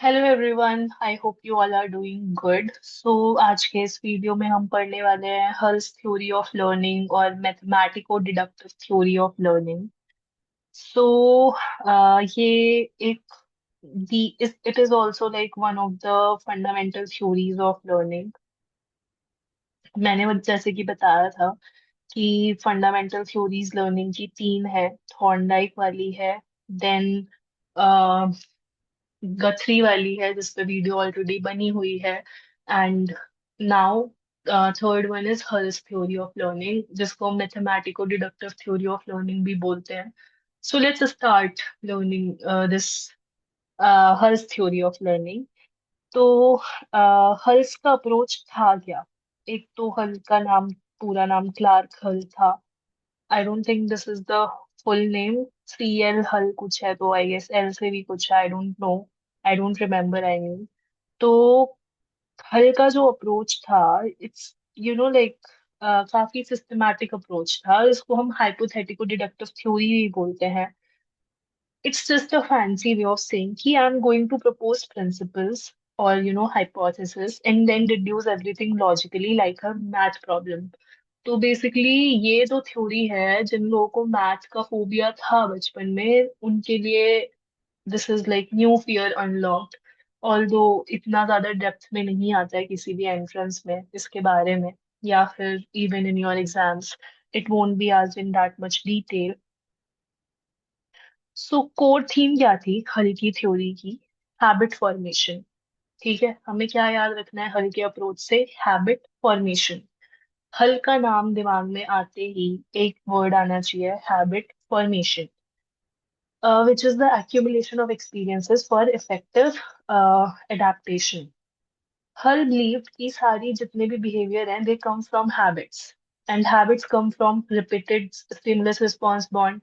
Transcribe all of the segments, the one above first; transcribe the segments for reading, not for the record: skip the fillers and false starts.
Hello everyone, I hope you all are doing good. So आज के इस video में हम पढ़ने वाले हैं हल्स थ्योरी ऑफ लर्निंग और mathematico deductive theory of learning. So ये एक the it is also like one of the fundamental theories of learning. मैंने जैसे कि बताया था कि फंडामेंटल थ्योरीज लर्निंग की तीन है। थॉर्नडाइक वाली है, देन गथरी वाली है जिस पे वीडियो ऑलरेडी बनी हुई है, and now third one is hulls theory of learning, जिसको हम मैथमेटिको डिडक्टिव थ्योरी ऑफ लर्निंग भी बोलते हैं। So let's start learning this hulls theory of learning. तो हल्स का अप्रोच था क्या? एक तो हल का नाम, पूरा नाम क्लार्क हल था। I don't think this is the full name. CL हल कुछ है, तो आई गेस एल से भी कुछ है, I don't know, I don't remember, I mean. तो हल का जो अप्रोच था, इट्स लाइक काफी सिस्टमैटिक अप्रोच था। इसको हम हाइपोथेटिको डिडक्टिव थ्योरी भी बोलते हैं। It's just a fancy way of saying कि I'm going to propose principles or hypothesis and then deduce everything logically like a math problem. तो बेसिकली ये जो थ्योरी है, जिन लोगों को मैथ का फोबिया था बचपन में, उनके लिए this is like new fear unlocked. Although इतना ज्यादा डेप्थ में नहीं आता है किसी भी एंट्रेंस में इसके बारे में, या फिर even in your exams it won't be asked in that much detail. So core theme क्या थी हल की थ्योरी की? Habit formation. ठीक है, हमें क्या याद रखना है हल के अप्रोच से? Habit formation. हल का नाम दिमाग में आते ही एक वर्ड आना चाहिए, habit formation, which is the accumulation of experiences for effective adaptation. हल believed कि सारी जितने भी behavior हैं they come from habits, and habits come from repeated stimulus response bond,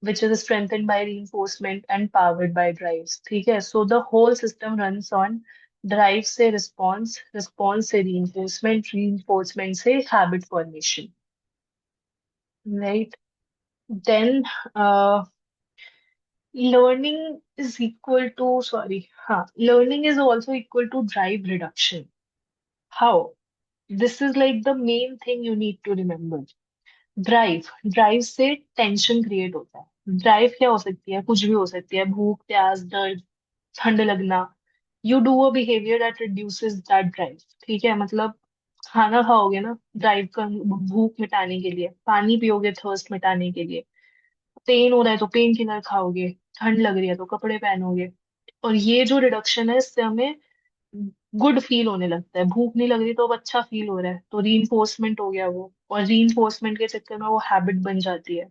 which is strengthened by reinforcement and powered by drives. ठीक है, so the whole system runs on drive से response, response से reinforcement, reinforcement से habit formation, right? Then learning is equal to, sorry, learning is also equal to drive reduction. How? This is like the main thing you need to remember. Drive से tension create होता है। Drive क्या हो सकती है? कुछ भी हो सकती है, भूख, प्यास, दर्द, ठंड लगना। You do a behaviour that reduces that drive. ठीक है, मतलब खाना खाओगे ना ड्राइव का, भूख मिटाने के लिए, पानी पियोगे थर्स्ट मिटाने के लिए, पेन हो रहा है तो पेन किलर खाओगे, ठंड लग रही है तो कपड़े पहनोगे। और ये जो रिडक्शन है, इससे हमें गुड फील होने लगता है। भूख नहीं लग रही तो अब अच्छा फील हो रहा है, तो रीइंफोर्समेंट हो गया वो, और रीइंफोर्समेंट के चक्कर में वो हैबिट बन जाती है।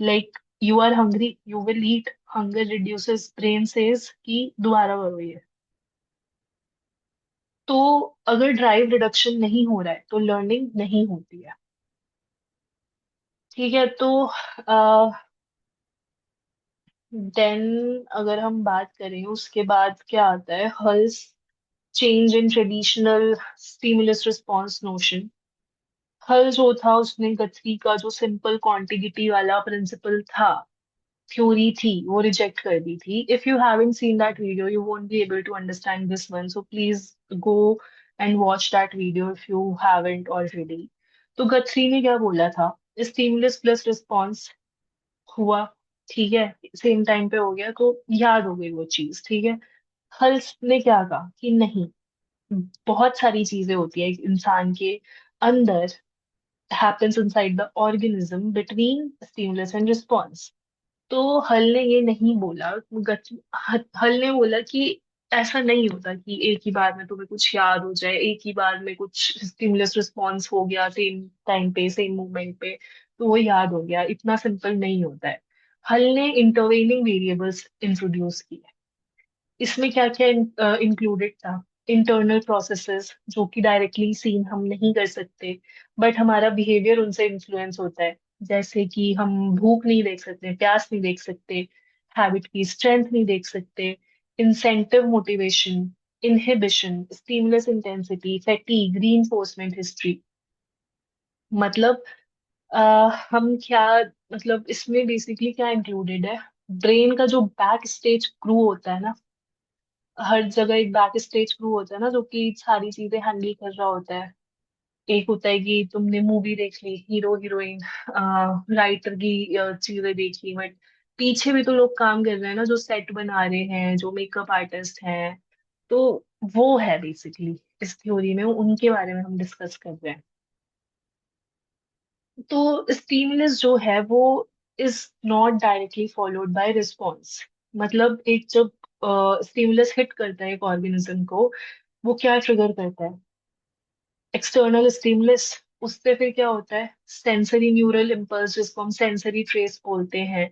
Like you are hungry, you will eat, hunger reduces, brain says कि दोबारा करो ये। तो अगर ड्राइव रिडक्शन नहीं हो रहा है तो लर्निंग नहीं होती है। ठीक है, तो देन अगर हम बात करें उसके बाद क्या आता है, Hull's change in traditional stimulus response notion. Hull जो था उसने गथरी का जो सिंपल कॉन्टिगिटी वाला प्रिंसिपल था, थ्योरी थी, वो रिजेक्ट कर दी थी। If you haven't seen that video you won't be able to understand this one, so please go and watch that video if you haven't already. तो गथरी ने क्या बोला था? स्टिमुलस प्लस रिस्पॉन्स हुआ, ठीक है, सेम टाइम पे हो गया, तो याद हो गई वो चीज। ठीक है, हल्स ने क्या कहा कि नहीं, बहुत सारी चीजें होती है एक इंसान के अंदर, happens inside the organism between stimulus and response। तो हल ने ये नहीं बोला, हल ने बोला कि ऐसा नहीं होता कि एक ही बार में तुम्हें कुछ याद हो जाए, एक ही बार में कुछ स्टिमुलस रिस्पॉन्स हो गया सेम टाइम पे सेम मोमेंट पे तो वो याद हो गया। इतना सिंपल नहीं होता है। हल ने इंटरवेनिंग वेरिएबल्स इंट्रोड्यूस किए। इसमें क्या क्या इंक्लूडेड था? इंटरनल प्रोसेसेस जो कि डायरेक्टली सीन हम नहीं कर सकते, बट हमारा बिहेवियर उनसे इन्फ्लुएंस होता है। जैसे कि हम भूख नहीं देख सकते, प्यास नहीं देख सकते, हैबिट की स्ट्रेंथ नहीं देख सकते। Incentive motivation, inhibition, stimulus intensity, fatigue, reinforcement history. मतलब हम क्या, मतलब इसमें बेसिकली क्या इंक्लूडेड है? ब्रेन का जो बैक स्टेज क्रू होता है ना, हर जगह एक बैक स्टेज क्रू होता है ना, जो कि सारी चीजें हैंडल कर रहा होता है। एक होता है कि तुमने मूवी देख ली, हीरो हीरोइन, राइटर की चीजें देख ली, बट पीछे भी तो लोग काम कर रहे हैं ना, जो सेट बना रहे हैं, जो मेकअप आर्टिस्ट हैं। तो वो है बेसिकली इस थ्योरी में, उनके बारे में हम डिस्कस कर रहे हैं। तो स्टिमुलस जो है वो is not directly followed by response. मतलब एक जब स्टिमुलस हिट करता है एक ऑर्गेनिज्म को, वो क्या ट्रिगर करता है? External stimulus. उससे फिर क्या होता है? सेंसरी न्यूरल इम्पल्स, जिसको हम सेंसरी ट्रेस बोलते हैं,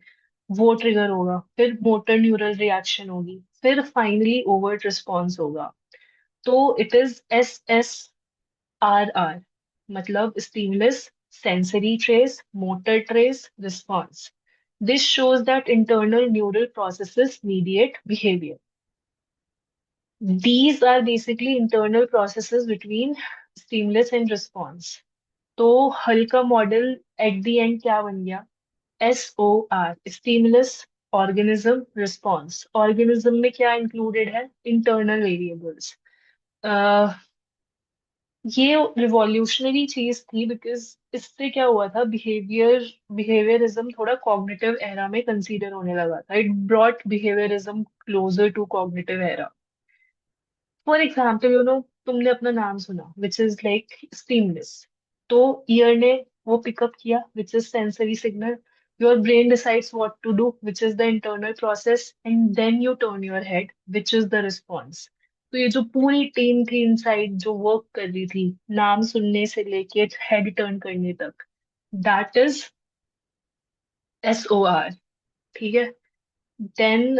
वो ट्रिगर होगा। फिर मोटर न्यूरल रिएक्शन होगी। फिर फाइनली ओवर्ट रिस्पॉन्स होगा। तो इट इज SSRR। मतलब stimulus, sensory trace, motor trace, response. This shows that internal neural processes mediate behavior. These are basically internal processes between stimulus and response. तो हल का model at the end क्या बन गया? SOR, stimulus, organism, response. Organism में क्या included है? Internal variables. ये रिवॉल्यूशनरी चीज थी, बिकॉज इससे क्या हुआ था, बिहेवियरिज्म थोड़ा कॉग्निटिव एरा में कंसीडर होने लगा था। It brought behaviourism closer to cognitive era. For example, तुमने अपना नाम सुना, विच इज लाइक स्टिमुलस। तो ईयर ने वो पिकअप किया, which is sensory signal. Your brain decides what to do, which is the internal process, and then you turn your head, which is the response. तो ये जो पूरी team थी inside, जो वर्क कर रही थी नाम सुनने से लेके हेड टर्न करने तक, दैट इज SOR। ठीक है। देन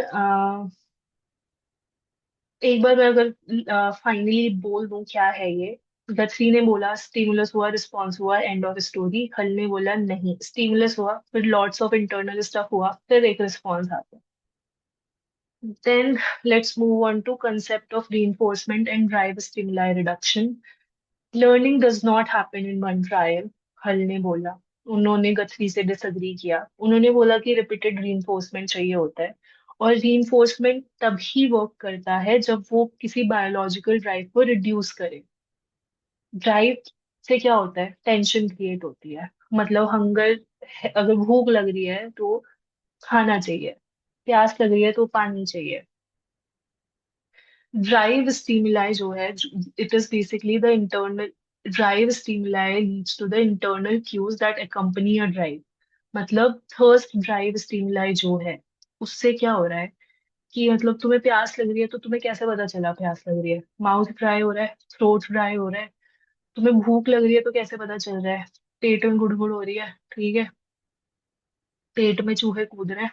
एक बार मैं अगर फाइनली बोल दूं क्या है ये। गथरी ने बोला स्टिमुलस हुआ, रिस्पॉन्स हुआ, एंड ऑफ स्टोरी। हल ने बोला नहीं, स्टिमुलस हुआ, फिर लॉट्स ऑफ इंटरनल स्टफ हुआ, फिर एक रिस्पॉन्स आता है। Then let's move on to concept of reinforcement and drive stimuli reduction. Learning does not happen in one trial, Hull ने बोला। उन्होंने गथरी से डिसएग्री किया। उन्होंने बोला कि रिपीटेड रीइंफोर्समेंट चाहिए होता है। और रीइंफोर्समेंट तभी वर्क करता है जब वो किसी बायोलॉजिकल ड्राइव को रिड्यूस करे। ड्राइव से क्या होता है? टेंशन क्रिएट होती है। मतलब हंगर, अगर भूख लग रही है तो खाना चाहिए, प्यास लग रही है तो पानी चाहिए। ड्राइव स्टिमुलाई जो है, it is basically the internal drive stimuli leads to the internal cues that accompany a drive. मतलब थर्स्ट ड्राइव स्टिमुलाई जो है, उससे क्या हो रहा है कि मतलब तुम्हें प्यास लग रही है, तो तुम्हें कैसे पता चला प्यास लग रही है? माउथ ड्राई हो रहा है, थ्रोट ड्राई हो रहा है। तुम्हें भूख लग रही है तो कैसे पता चल रहा है? पेट में गुड़गुड़ हो रही है, ठीक है, पेट में चूहे कूद रहे हैं।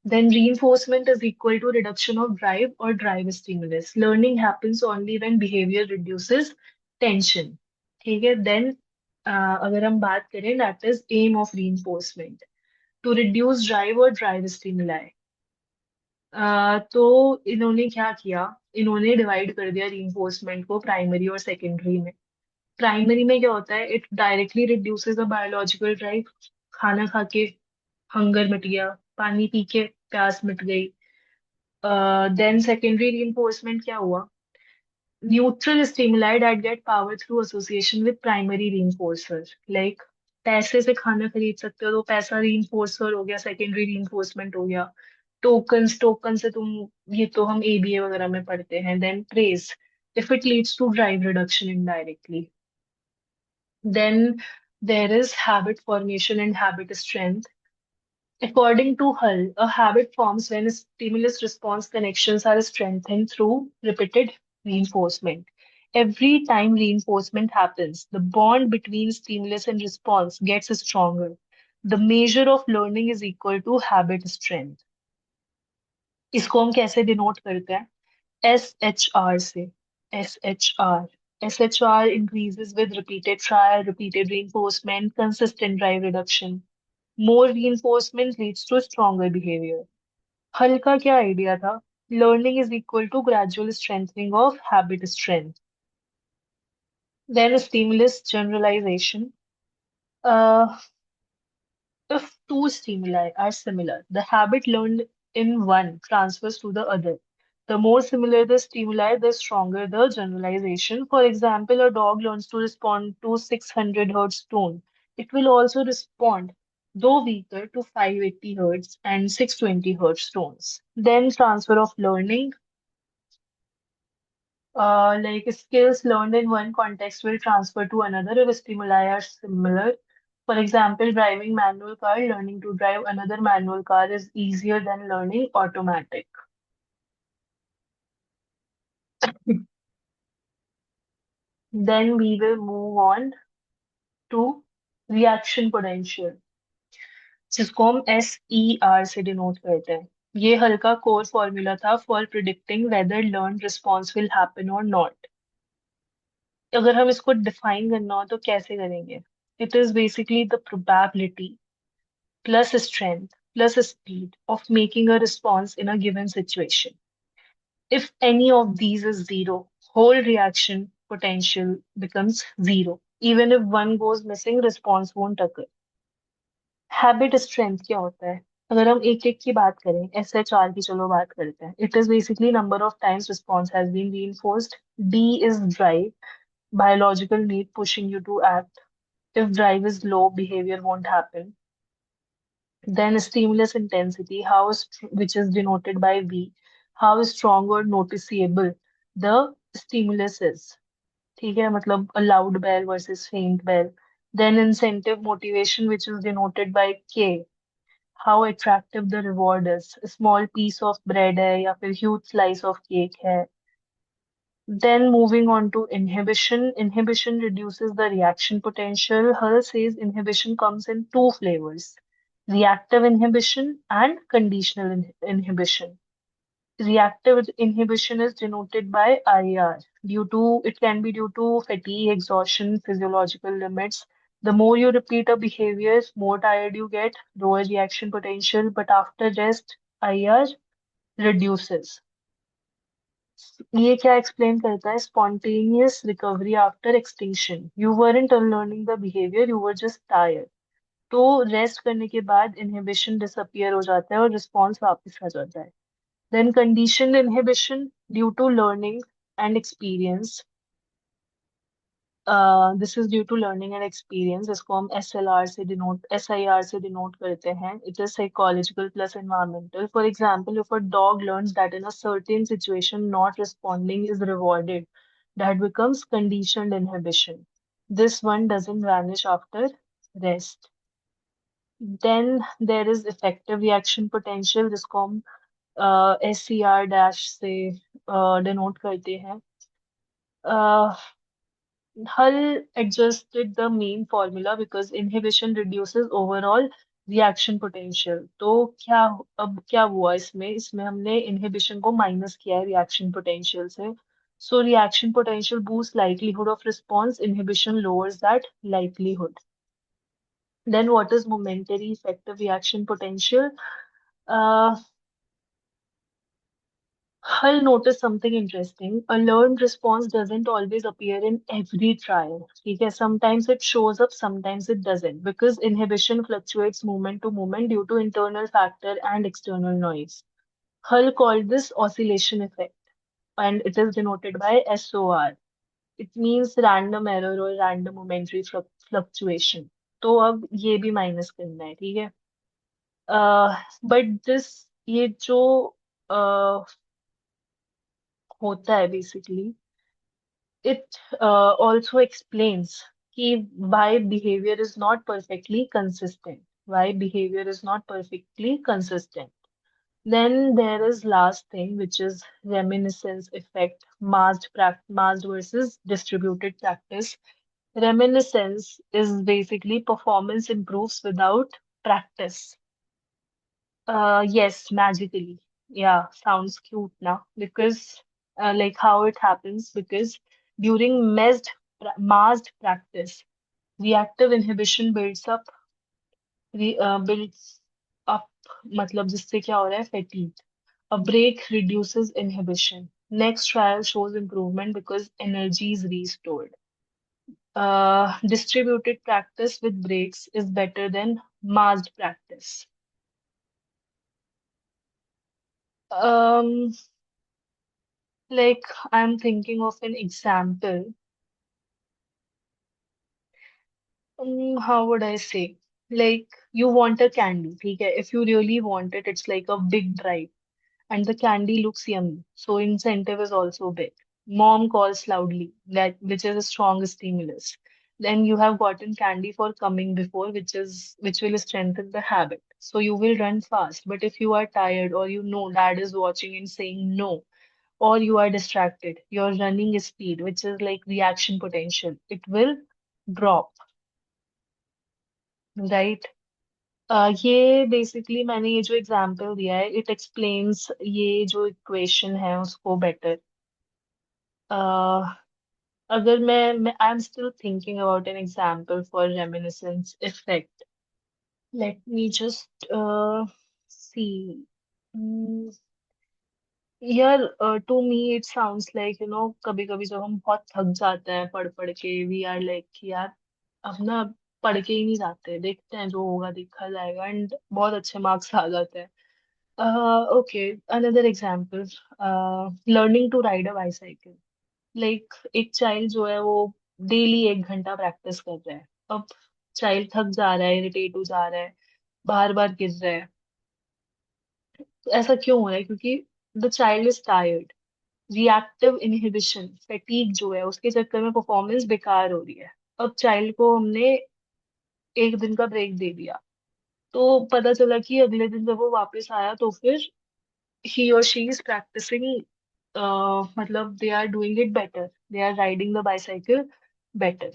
Then reinforcement is equal to reduction of drive or drive stimulus. Learning happens only when behavior reduces tension. ठीक है। Then अगर हम बात करें, that is aim of reinforcement to reduce drive or drive stimuli. तो इन्होंने क्या किया? इन्होंने डिवाइड कर दिया reinforcement को प्राइमरी और सेकेंडरी में। प्राइमरी में क्या होता है? It directly reduces the biological drive. खाना खा के हंगर मिट गया, पानी पी के प्यास मिट गई। देन सेकेंडरी reinforcement क्या हुआ? Neutral stimuli that get power through association with primary reinforcer। Like पैसे से खाना खरीद सकते हो, तो पैसा reinforcer हो गया, सेकेंडरी reinforcement हो गया। टोकन्स, टोकन से तुम, ये तो हम ABA वगैरह में पढ़ते हैं। Then praise, if it leads to drive reduction indirectly. Then there is habit formation and habit strength. According to Hull, a habit forms when stimulus response connections are strengthened through repeated reinforcement. Every time reinforcement happens, the bond between stimulus and response gets stronger. The measure of learning is equal to habit strength. इसको हम कैसे denote करते हैं? SHR से। SHR, SHR increases with repeated trial, repeated reinforcement, consistent drive reduction. More reinforcement leads to stronger behavior. हल का क्या idea था? Learning is equal to gradual strengthening of habit strength. Then stimulus generalisation. If two stimuli are similar, the habit learned in one transfers to the other. The more similar the stimuli, the stronger the generalization. For example, a dog learns to respond to 600 hertz tone. It will also respond, though weaker, to 580 hertz and 620 hertz tones. Then transfer of learning, like skills learned in one context will transfer to another if stimuli are similar. For example, driving manual car, learning to drive another manual car is easier than learning automatic. Then we will move on to reaction potential, जिसको हम SER से denote करते हैं. ये हल्का core formula था for predicting whether learn response will happen और not. अगर हम इसको डिफाइन करना हो तो कैसे करेंगे? It is basically the probability plus strength plus speed of making a response in a given situation. If any of these is zero, whole reaction potential becomes zero. Even if one goes missing, response won't occur. Habit strength क्या होता है? अगर हम एक एक की बात करें, SHR की चलो बात करते हैं. It is basically number of times response has been reinforced. D is drive, biological need pushing you to act. If drive is low, behavior won't happen. Then stimulus intensity, which is denoted by V, how strong or noticeable the stimulus is. ठीक है, मतलब a loud bell versus faint bell. Then incentive motivation, which is denoted by K, how attractive the reward is. A small piece of bread है या फिर huge slice of cake है. Then moving on to inhibition. Inhibition reduces the reaction potential. Hull says inhibition comes in two flavors: reactive inhibition and conditional inhibition. Reactive inhibition is denoted by IR. It can be due to fatigue, exhaustion, physiological limits. The more you repeat a behavior, more tired you get, lower reaction potential, but after rest, IR reduces. ये क्या explain करता है? Spontaneous recovery after extinction. You weren't unlearning the behavior, you were just tired. तो rest करने के बाद inhibition disappear हो जाता है और रिस्पॉन्स वापस आ जाता है. Then conditioned inhibition due to learning and experience. This is due to learning and experience. इसको हम SIR से डिनोट करते हैं. It is psychological plus environmental. For example, if a dog learns that in a certain situation not responding is rewarded, that becomes conditioned inhibition. This one doesn't vanish after rest. Then there is effective reaction potential, जिसको हम SCR dash से denote करते हैं. Hull adjusted the main formula because inhibition reduces overall reaction potential. तो अब क्या हुआ इसमें हमने inhibition को माइनस किया है reaction potential से. So reaction potential boosts likelihood of response, inhibition lowers that likelihood. Then what is momentary effective reaction potential? Uh, I'll notice something interesting. A learned response doesn't always appear in every trial. Okay? Sometimes it shows up, sometimes it doesn't, because inhibition fluctuates moment to moment due to internal factor and external noise. Hull called this oscillation effect, and it is denoted by SOR. It means random error or random momentary fluctuation. तो अब ये भी minus करना है, ठीक है? But this ये जो होता है basically, it also explains why behavior is not perfectly consistent. Why behavior is not perfectly consistent. Then there is last thing, which is reminiscence effect, masked versus distributed practice. Reminiscence is basically performance improves without practice. Yes, magically. Yeah, sounds cute now because like how it happens because during masked practice, reactive inhibition builds up मतलब जिससे क्या हो रहा है? Fatigue. A break reduces inhibition. Next trial shows improvement because energy is restored. Distributed practice with breaks is better than masked practice. Um, Like, I'm thinking of an example. How would I say? Like, you want a candy, ठीक है? If you really want it, it's like a big drive, and the candy looks yummy. So incentive is also big. Mom calls loudly, that which is a strong stimulus. Then you have gotten candy for coming before, which will strengthen the habit. So you will run fast. But if you are tired or you know dad is watching and saying no, or you are distracted, your running speed, which is like reaction potential, it will drop, right? ये basically मैंने ये जो example दिया है it explains ये जो equation है उसको बेटर. अगर मैं I am still thinking about an example for reminiscence effect. Let me just see. यार, to me it sounds like कभी कभी जब हम बहुत थक जाते हैं पढ़ पढ़ के, वी आर लाइक कि यार अब ना पढ़ के ही नहीं जाते, देखते हैं जो होगा देखा जाएगा, एंड बहुत अच्छे मार्क्स आ जाते हैं. Okay, another example. Learning to ride a bicycle. Like एक चाइल्ड जो है वो डेली 1 घंटा प्रैक्टिस कर रहा है. अब चाइल्ड थक जा रहा है, इरिटेट हो जा रहा है, बार बार गिर रहा है. तो ऐसा क्यों हो रहा है? क्योंकि the child is tired. Reactive inhibition fatigue जो है उसके चक्कर में परफॉर्मेंस बेकार हो रही है. अब चाइल्ड को हमने 1 दिन का ब्रेक दे दिया, तो पता चला कि अगले दिन जब वो वापस आया तो फिर he or she is practicing, matlab they are doing it better, they are riding the bicycle better.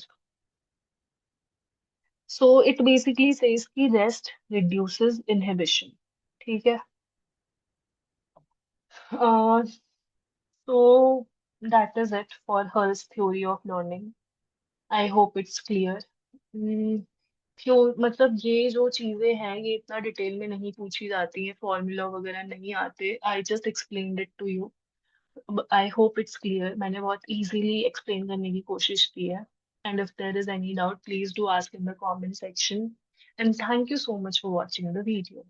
So it basically says कि rest reduces inhibition. ठीक है. uh, so that is it for Hull's theory of learning. I hope it's clear. Hmm, क्यों मतलब ये जो चीजें हैं ये इतना डिटेल में नहीं पूछी जाती हैं, फॉर्मूला वगैरह नहीं आते. I just explained it to you. I hope it's clear. मैंने बहुत इजीली एक्सप्लेन करने की कोशिश की है. And if there is any doubt please do ask in the comment section. And thank you so much for watching the video.